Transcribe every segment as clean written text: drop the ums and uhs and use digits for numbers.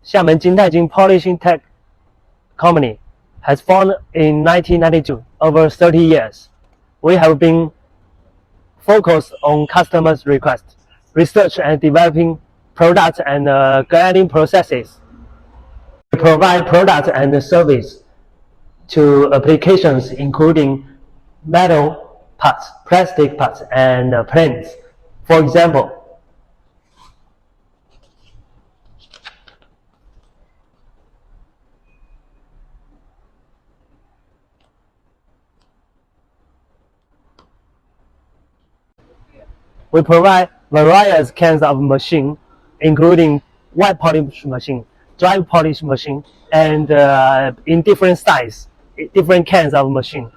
Xiamen Jintaijin Polishing Tech Company has founded in 1992, over 30 years. We have been focused on customers' requests, research and developing products and guiding processes. We provide products and service to applications including metal parts, plastic parts, and planes. For example, we provide various kinds of machine, including wet polish machine, dry polish machine, and in different size, different kinds of machine.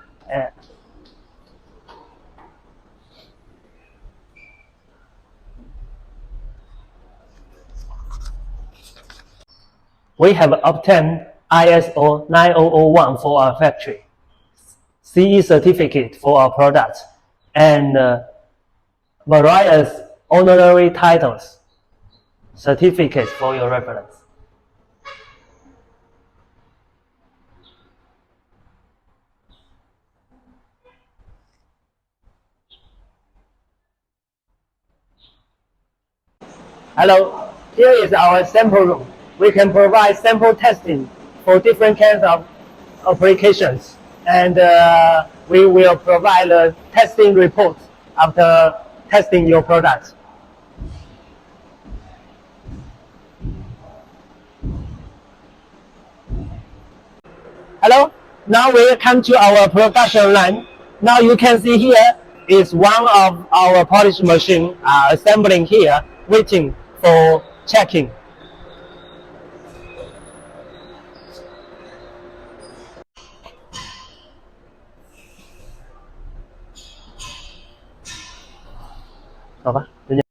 We have obtained ISO 9001 for our factory, CE certificate for our products, and various honorary titles, certificates for your reference. Hello, here is our sample room. We can provide sample testing for different kinds of applications, and we will provide a testing report after testing your products. Hello, now we come to our production line. Now you can see here is one of our polish machine assembling here, waiting for checking. Hả?